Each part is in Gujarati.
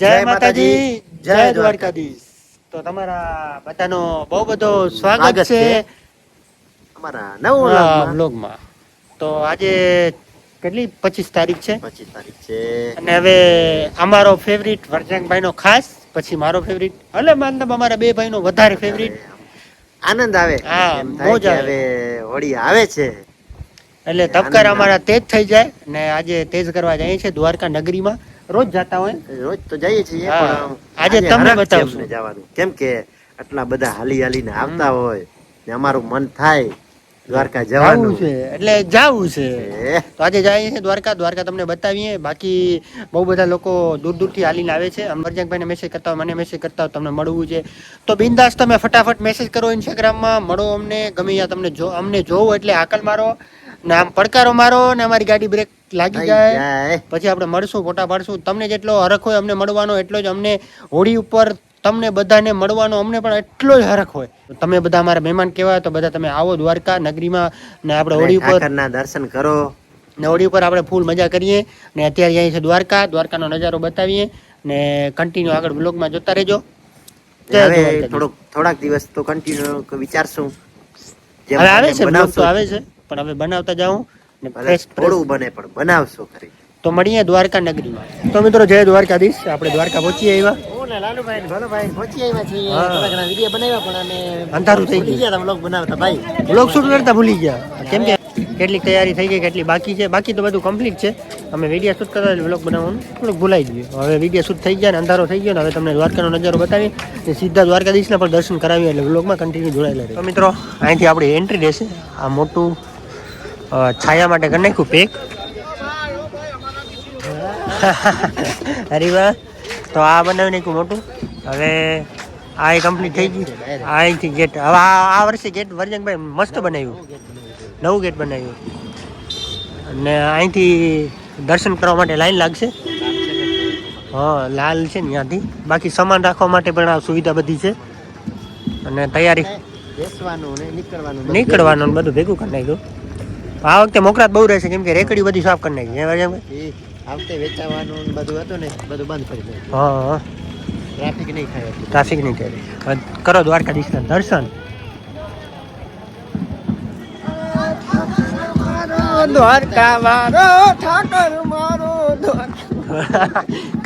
જય માતાજી, જય દ્વારકાધીશ. તો તમારા બધાનો બહુ બધો સ્વાગત છે અમારા નવા વ્લોગમાં. તો આજે કેટલી 25 તારીખ છે. 25 તારીખ છે અને હવે અમારો ફેવરિટ વરજંગભાઈ નો ખાસ, પછી મારો ફેવરિટ, એટલે મતલબ અમારા બે ભાઈ નો વધારે ફેવરિટ. આનંદ આવે, હા, એમ થાય કે હવે હોળી આવે છે એટલે તબકાર અમારા તેજ થઈ જાય. ને આજે તેજ કરવા જઈએ છે દ્વારકા નગરીમાં. રોજ જાતા હોય, રોજ તો જઈએ છીએ, પણ આજે તમને બતાવશું જવાનું. કેમ કે આટલા બધા હાલી હાલીને આવતા હોય ને અમારું મન થાય દ્વારકા જવાનું છે, એટલે જાવું છે. તો આજે જઈએ છીએ દ્વારકા. દ્વારકા તમને બતાવીએ. બાકી બહુ બધા લોકો દૂર દૂરથી હાલીને આવે છે. અમરજંગભાઈને મેસેજ કરતા હોય, મને મેસેજ કરતા હોય, તમને મળવું છે તો બિંદાસ તમે ફટાફટ મેસેજ કરો ઇન્સ્ટાગ્રામમાં, મળો અમને. ગમે ત્યાં તમને અમને જોવો એટલે હાકલ મારો ને આમ પડકારો મારો ને અમારી ગાડી બ્રેક લાગી જાય પછી આપણે મળશું, ફોટા પાડશું. તમને જેટલો હરખ હોય અમને મળવાનો, એટલો જ અમને હોળી ઉપર તમને બધાને મળવાનો અમને પણ એટલો જ હરખ હોય. તમે બધા અમારા મહેમાન કહેવાય, તો બધા તમે આવો દ્વારકા નગરીમાં ને આપણે હોળી ઉપર દર્શન કરો ને હોળી ઉપર આપણે ફૂલ મજા કરીએ. ને અત્યારે અહીં છે દ્વારકા. દ્વારકાનો નજારો બતાવીએ ને કન્ટિન્યુ આગળ બ્લોગમાં જોતા રહેજો. થોડાક દિવસ તો કન્ટિન્યુ વિચારશું. હવે આવે છે બ્લોગ તો આવે છે, પણ હવે બનાવતા જાઉં ને થોડું બને પણ બનાવશો ખરી. તો મળીએ દ્વારકા નગરીમાં. તો મિત્રો જય દ્વારકાધીશ. આપણે દ્વારકા પહોંચી આવ્યા. લાલુભાઈ ભલોભાઈ પહોંચી આવ્યા છીએ. થોડા ઘણા વિડીયો બનાવ્યા, પણ અમે અંધારું થઈ ગયા વ્લોગ બનાવતા. ભાઈ વ્લોગ શૂટ કરતા ભૂલી ગયા. કેમ કે કેટલી તૈયારી થઈ ગઈ, કેટલી બાકી છે. બાકી તો બધું કમ્પ્લીટ છે. અમે વિડીયો શૂટ કરતા વ્લોગ બનાવવાનું થોડુંક ભૂલાઈ ગયું. હવે વિડીયો શૂટ થઈ ગયા ને અંધારો થઈ ગયો ને હવે તમને દ્વારકાનો નજારો બતાવી ને સીધા દ્વારકાધીશના પણ દર્શન કરાવીએ. એટલે વ્લોગમાં કન્ટિન્યુ જોડાયેલા રહે. તો મિત્રો અહીંથી આપણી એન્ટ્રી રહેશે. આ મોટું છાયા માટે કરી નાખ્યું પેક. અરે વાહ. તો આ બનાવી નાખ્યું મોટું. હવે આ કમ્પ્લીટ થઈ ગયું. અહીંથી ગેટ, હવે આ વર્ષે ગેટ વરજંગભાઈ મસ્ત બનાવ્યું, નવું ગેટ બનાવ્યું. અને અહીંથી દર્શન કરવા માટે લાઈન લાગશે. હા, લાલ છે ને ત્યાંથી. બાકી સામાન રાખવા માટે પણ આ સુવિધા બધી છે. અને તૈયારી નીકળવાનું બધું ભેગું કરી નાખ્યું. આ વખતે મોકરાત બહુ રહેશે, કેમ કે રેકડી બધી સાફ કરી નાખી. આ વખતે વેચાવાનું બધું હતું ને, બધું બંધ કરી દીધું. હા, ટ્રાફિક નહીં થાય. ટ્રાફિક નહીં થાય. કરો દ્વારકાધીશના દર્શન. દ્વારકા મારો ઠાકર મારો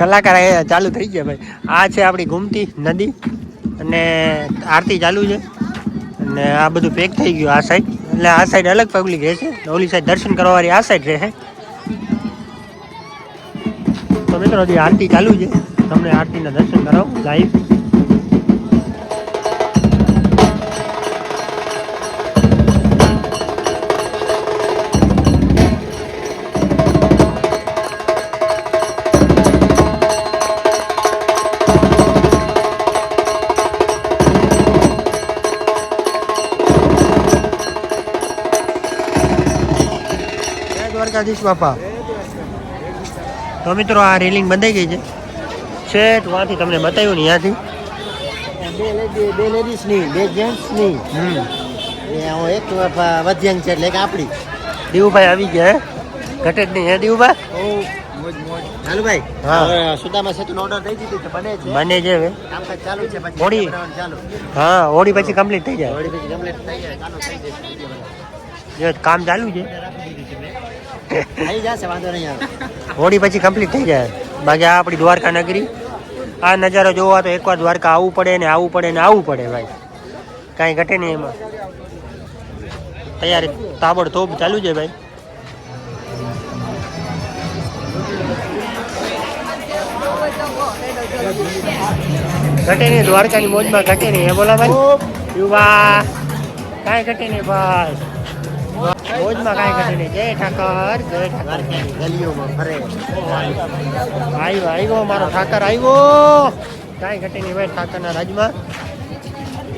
કલાકાર ચાલુ થઈ ગયા ભાઈ. આ છે આપણી ગુમતી નદી અને આરતી ચાલુ છે. અને આ બધું પેક થઈ ગયું આ સાઈડ. એટલે આ સાઈડ અલગ પબ્લિક રહેશે, ઓલી સાઈડ દર્શન કરવા વાળી આ સાઈડ રહેશે. તો મિત્રો હજી આરતી ચાલુ છે, તમને આરતીના દર્શન કરાવું લાઈવ. દ્વારકાધીશ બાપા. તો મિત્રો આ રેલિંગ બંધાઈ ગઈ છે. છેટ વાંથી તમને બતાવ્યું ને ત્યાંથી બે લેડીઝ ની, બે જેન્ટ્સ ની. એક વધ્યાંગ છે એટલે આપણી. દીવુભાઈ આવી ગયા. ઘટે જ નહીં હે દીવુભાઈ? લાલુભાઈ, હા, સુદામા સેતુનો ઓર્ડર દઈ દીધો છે. બને છે હવે કામકાજ ચાલુ છે. પછી હોળી ચાલુ. હા, હોળી પછી કમ્પ્લીટ થઈ જાય. હોળી પછી કમ્પ્લીટ થઈ જાય, ચાલુ થઈ જશે. કામ ચાલુ છે. થઈ જશે, વાંધો નહીં આવે. હોળી પછી કમ્પ્લીટ થઈ જાય. બાકી આ આપણી દ્વારકા નગરી. આ નજારો જોવા તો એકવાર દ્વારકા આવવું પડે ને આવવું પડે ને આવવું પડે ભાઈ. કાંઈ ઘટે નહીં એમાં. તૈયારી તાબડતોબ ચાલુ છે ભાઈ. ઘટે નહીં દ્વારકાની મોજમાં, ઘટે નહીં હે બોલા ભાઈ. યુવા કાંઈ ઘટે નહીં ભાઈ, મોજમાં કાંઈ ઘટે નહીં. જય ઠાકર, જય ઠાકર. ગલીઓમાં ફરે. આવ્યો મારો ઠાકર આવ્યો. કાંઈ ઘટે નહીં ભાઈ ઠાકરના રાજમાં.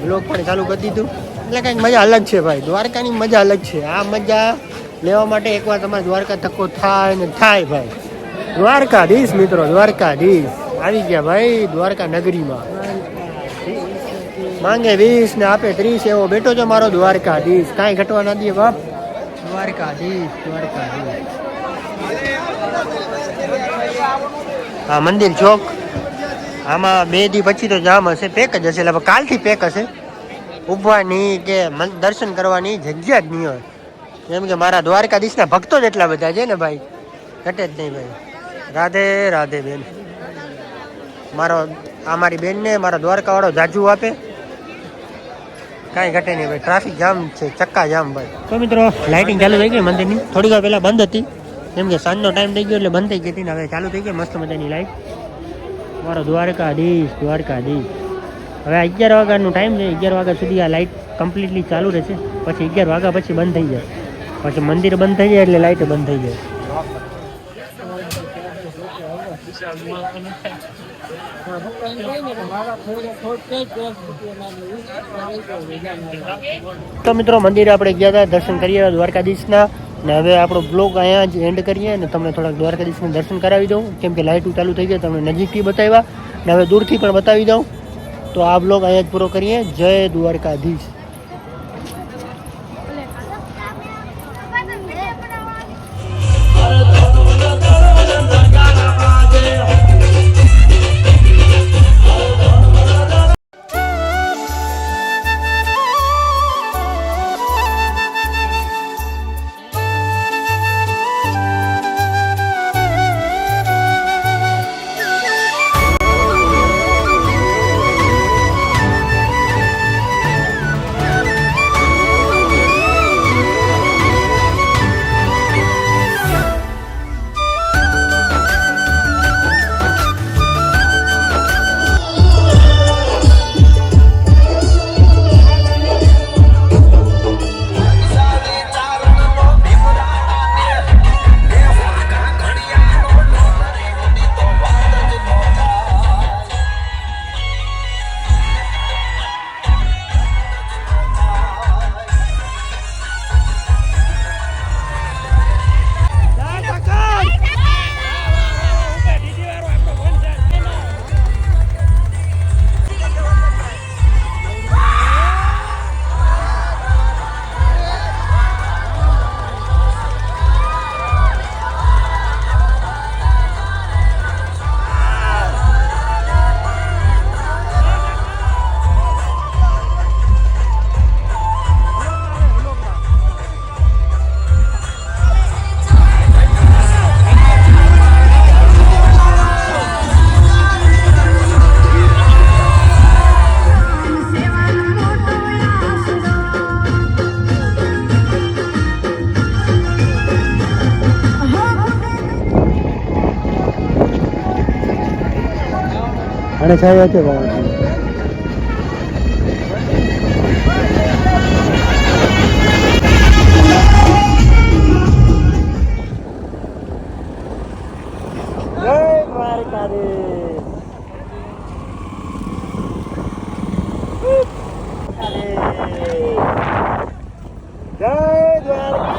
વ્લોગ પણ ચાલુ કરી દીધું. એટલે કંઈક મજા અલગ છે ભાઈ. દ્વારકાની મજા અલગ છે. આ મજા લેવા માટે એકવાર તમારે દ્વારકા ધક્કો થાય ને થાય ભાઈ. દ્વારકાધીશ મિત્રો, દ્વારકાધીશ આવી ગયા ભાઈ દ્વારકા નગરીમાં. માંગે 20 ને આપે 30, એવો બેઠો છો મારો દ્વારકાધીશ. કાંઈ ઘટવા ના દે બાપ. દ્વારકાધીશ, દ્વારકાધીશ. હા, મંદિર ચોક આમાં 2 દી પછી તો જામ હશે, પેક જ હશે, એટલે કાલથી પેક હશે. ઊભવાની કે દર્શન કરવાની જગ્યા જ નહીં હોય. કેમ કે મારા દ્વારકાધીશના ભક્તો જ એટલા બધા છે ને ભાઈ, ઘટે જ નહીં ભાઈ. રાધે રાધે બેન. મારી બેનને મારા દ્વારકાવાળો જાજુ આપે, કાંઈ ઘટે નહીં ભાઈ. ટ્રાફિક જામ છે, ચક્કા જામ ભાઈ. તો મિત્રો લાઇટિંગ ચાલુ થઈ ગઈ મંદિરની, થોડીક વાર પહેલાં બંધ હતી, કેમ કે સાંજનો ટાઈમ થઈ ગયો એટલે બંધ થઈ ગઈ હતી ને હવે ચાલુ થઈ ગઈ મસ્ત મજાની લાઇટ. મારો દ્વારકાધીશ. હવે 11 વાગ્યાનો ટાઈમ છે, 11 વાગ્યા સુધી આ લાઇટ કમ્પ્લીટલી ચાલુ રહેશે, પછી 11 વાગ્યા પછી બંધ થઈ જાય. પછી મંદિર બંધ થઈ જાય એટલે લાઇટ બંધ થઈ જાય. તો મિત્રો મંદિરે આપણે ગયા હતા, દર્શન કરીએ દ્વારકાધીશના, ને હવે આપણો બ્લોગ અહીંયા જ એન્ડ કરીએ ને તમને થોડાક દ્વારકાધીશના દર્શન કરાવી દઉં, કેમ કે લાઇટો ચાલુ થઈ ગઈ, તમને નજીકથી બતાવ્યા ને હવે દૂરથી પણ બતાવી દઉં. તો આ બ્લોગ અહીંયા જ પૂરો કરીએ. જય દ્વારકાધીશ. અને છાયા છે ભાઈ. જય દ્વારકાધીશ. જય દ્વારકાધીશ.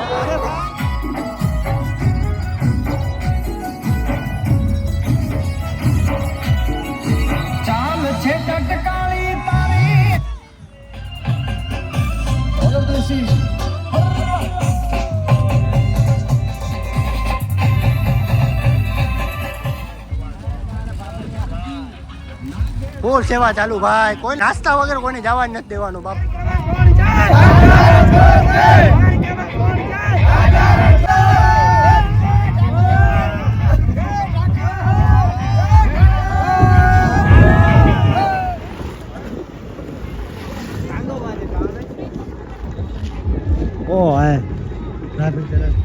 ફૂલ સેવા ચાલુ ભાઈ, કોઈ નાસ્તા વગર કોઈને જવા જ નથી દેવાનું બાપ. ઓ હે ટ્રાફિક